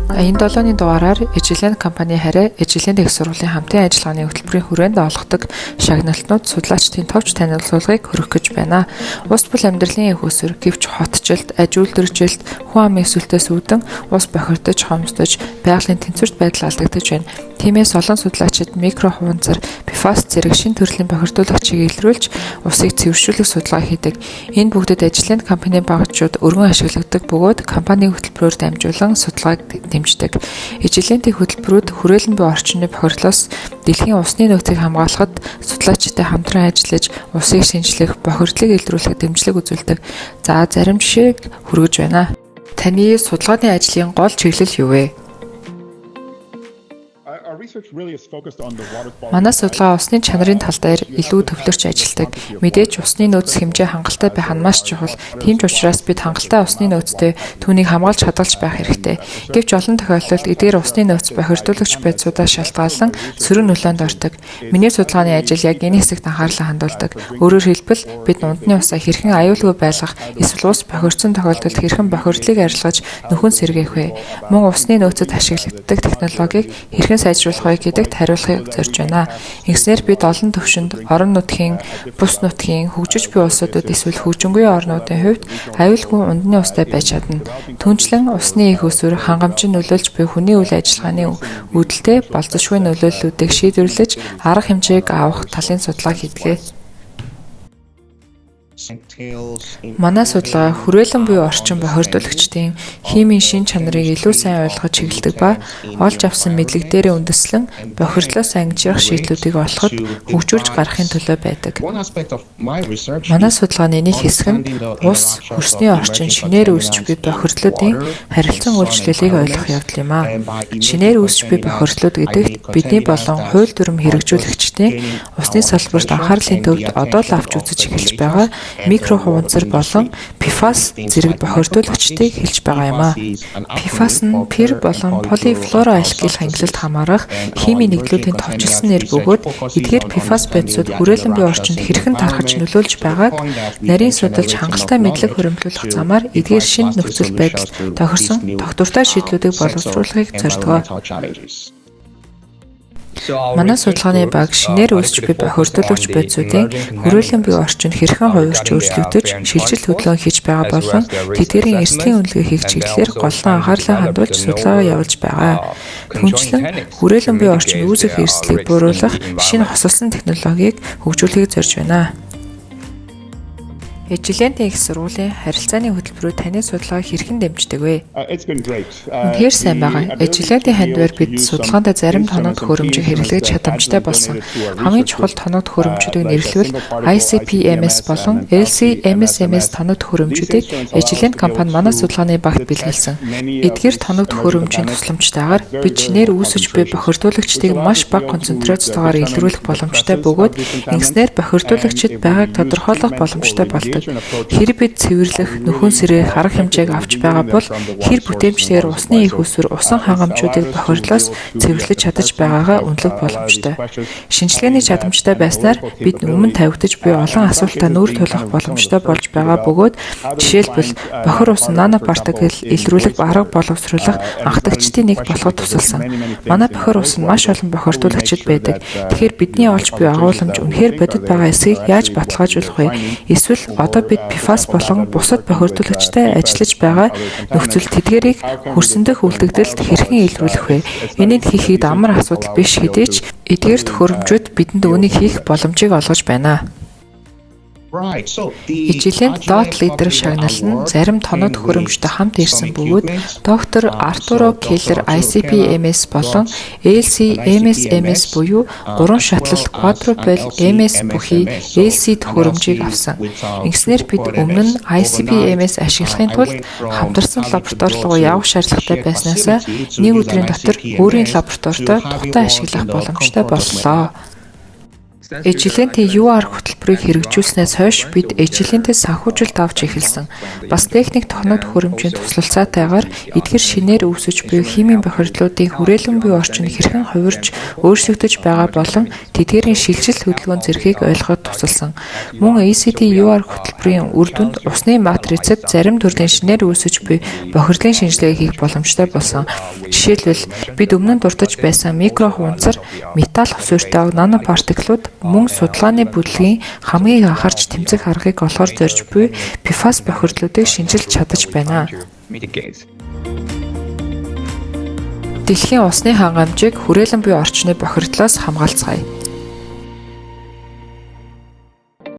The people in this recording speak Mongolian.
Энэ 7-ны дугаараар Agilent компани харьяа Agilent их сургуулийн хамтын ажиллагааны хөтөлбөрийн хүрээнд олгодог шагналтнууд судлаачдын товч танилцуулгыг хөрөх гэж байна. Ус бул амьдралын их усүр, гэвч хотчлд, аж үйлдвэржилт, хүн амын эсвэлтээс үүдэн ус бохирдож, хомсдож, байгалийн тэнцвэрт байдал алдагдаж байна. Тиймээс олон судлаачид микро хуванцар PFAS зэрэг шинэ төрлийн бохирдуулагчийг илрүүлж усыг цэвэршүүлэх судалгаа хийдэг. Энэ бүгдэд Agilent компани багцчууд өргөн ашигладаг бөгөөд компанийн хөтөлбөрөөр дамжуулан судалгааг дэмждэг. Agilent-ийн хөтөлбөрүүд хүрээлэн буй орчны бохирдлоос дэлхийн усны нөөцийг хамгаалахад судлаачидтай хамтран ажиллаж усыг шинжлэх, бохирдлыг илрүүлэх дэмжлэг үзүүлдэг. За зарим жишээг хүргэж байна. Таны судалгааны ажлын гол чиглэл юу вэ? Манай судалгаа усны чанарын тал дээр илүү төвлөрч ажилладаг. Мэдээж усны нөөц хэмжээ хангалттай байх нь маш чухал. Тийм ч учраас бид хангалттай усны нөөцтэй түүнийг хамгаалж хадгалж байх хэрэгтэй. Гэвч олон тохиолдолд эдгээр усны нөөц бохирдуулагч байцаудаа шалтгаалan сөрөг нөлөөнд ордог. Миний судалгааны ажил яг энэ хэсэгт анхаарлаа хандуулдаг. Өөрөөр хэлбэл бид унтны усаа хэрхэн аюулгүй байлгах, эсвэл ус бохирдсон тохиолдолд хэрхэн бохирдлыг арилгаж нөхөн сэргээх вэ? Мөн усны нөөцөд ашиглагддаг технологиг хэрхэн сайжруулах гэдэгт хариулахыг зорж байна. Ингэснээр бид олон түвшинд орон нутгийн, бус нутгийн, хөгжиж буй улсуудад эсвэл хөгжингүй орнуудын хувьд аюулгүй унтны устай байж чадна. Түүнчлэн усны их усүр хангамжин нөлөөлж буй хүний үйл ажиллагааны үүдэлтэй болцсошгүй нөлөөллүүдийг шийдвэрлэж арга хэмжээг авах талын судалгаа хийдэг. Манай судалгаа хүрээлэн буй орчин бохирдуулагчдын химийн шин чанарыг илүү сайн ойлгож чиглэдэг ба олж авсан мэдлэг дээрээ үндэслэн бохирдлоос ангижрах шийдлүүдийг олоход хөгжүүлж гаргахын төлөө байдаг. Манай судалгааны нэг хэсэг нь ус, хөрсний орчин, шинээр үүсч буй бохирдлуудын харилцан үйлчлэлийг ойлгох явдал юм а. Шинээр үүсч буй бохирдлууд гэдэгт бидний болон хууль дүрм хэрэгжүүлэгчдийн усны салбарт анхаарлын төвд одоо л авч үзэж эхэлж байгаа микро хуванцар болон PFAS зэрэг бохирдуулагчдыг хэлж байгаа юм а. PFAS нь пир болон полифлороалкил хангилалт хамаарах химийн нэгдлүүдийн товчилсон нэр бөгөөд эдгээр PFAS байцууд хүрээлэн буй орчинд хэрхэн тархаж нөлөөлж байгааг нарийн судалж хангалттай мэдлэг хуримтлуулах замаар эдгээр шинэ нөхцөл байдалд тохирсон тогтвортой шийдлүүдийг боловсруулахыг зордгоо. Манай судалгааны баг шинээр үүсч буй бохирдуулагч байцуудын хүрээлэн буй орчинд хэрхэн хувирч өөрчлөгдөж шилжилт хөдөлгөөн хийж байгаа болон тэдгээрийн эрсдлийн үнэлгээ хийх чиглэлээр голлон анхаарлаа хандуулж судалгаа явуулж байгаа. Түүнчлэн хүрээлэн буй орчинд үүсэх эрсдлийг бууруулах шинэ хосолсон технологиг хөгжүүлэхийг зорж байна. Agilent-ийн их сургуулийн харилцааны хөтөлбөрөөр таны судалгааг хэрхэн дэмждэг вэ? Үнэхээр сайн байгаа. Agilent-ийн хандвар бид судалгаанд зарим тоног төхөөрөмжийг хэрэглэж чадамжтай болсон. Хамгийн чухал тоног төхөөрөмжүүдийг нэрвэлвэл ICP-MS болон LC-MS тоног төхөөрөмжүүдийг Agilent компани манай судалгааны багт бэлгэлсэн. Эдгээр тоног төхөөрөмжийн тусламжтайгаар бид шинээр үүсэж буй бохирдуулагчдыг маш бага концентрацтойгоор илрүүлэх боломжтой бөгөөд ингэснээр бохирдуулагчид байгааг тодорхойлох боломжтой болдог. Хэрэг бид цэвэрлэх, нөхөн сэргээх арга хэмжээг авч байгаа бол хэр бүтээмжтэйгээр усны их усүр усан хангамжуудыг бохирдлоос цэвэрлэж чадаж байгаагаа үнэлэх боломжтой. Шинжилгээний чадамжтай байснаар бид өмнө тавигдаж буй олон асуултаа нүүр тулах боломжтой болж байгаа бөгөөд жишээлбэл бохир ус нанопартикл илрүүлэх арга боловсруулах анхдагчдын нэг болоход тусалсан. Манай бохир ус нь маш олон бохирдуулагчид байдаг. Тэгэхээр бидний олж буй агуулмж үнэхээр бодит байгаа эсэхийг яаж баталгаажуулах вэ? Эсвэл одоо бид PFAS болон бусад бохирдуулагчтай ажиллаж байгаа нөхцөл тэдгэрийг хөрсөндөх үлдэгдэлд хэрхэн илрүүлэх вэ? Энийг хийхэд амар асуудал биш хэдий ч эдгээр төхөөрөмжүүд бидэнд үүнийг хийх боломжийг олгож байна. Agilent Dot Leader шагнал нь зарим тоног төхөөрөмжтэй хамт ирсэн бөгөөд доктор Артуро Келлер ICP-MS болон LC-MS буюу 3 шатлалт quadruple MS бүхий LC төхөөрөмжийг авсан. Ингэснээр бид өмнө нь ICP-MS ашиглахын тулд хамтарсан лаборатори руу явах шаардлагатай байснаас нэг өдрийн дотор өөрийн лабораторитой тухтай ашиглах боломжтой боллоо. Ижлэнтэй UR хөтөлбөрийг хэрэгжүүлснээс хойш бид ижлэнтэй санхүүжилт авч эхэлсэн. Бас техник технологи хөрөмжийн туслалцаатайгаар эдгээр шинээр үүсэж буй химийн бохирдлуудын хүрээлэн буй орчин хэрхэн хувирж өөрчлөгдөж байгаа болон тэдгээрийн шилжилт хөдөлгөөн зэргийг ойлгоход тусалсан. Мөн ACT UR хөтөлбөрийн үр дүнд усны матрицад зарим төрлийн шинээр үүсэж буй бохирдлын шинжилгээ хийх боломжтой болсон. Жишээлбэл бид өмнө нь дурдж байсан микро хуванцар, металл хөсөөртэй нанопартиклууд мөн судалгааны бүлгийн хамгийн анхаарч тэмцэх аргыг олохоор зорж буй PFAS бохирдлуудыг шинжилж чадаж байна. Дэлхийн усны хангамжийг хүрээлэн буй орчны бохирдлоос хамгаалцгаая.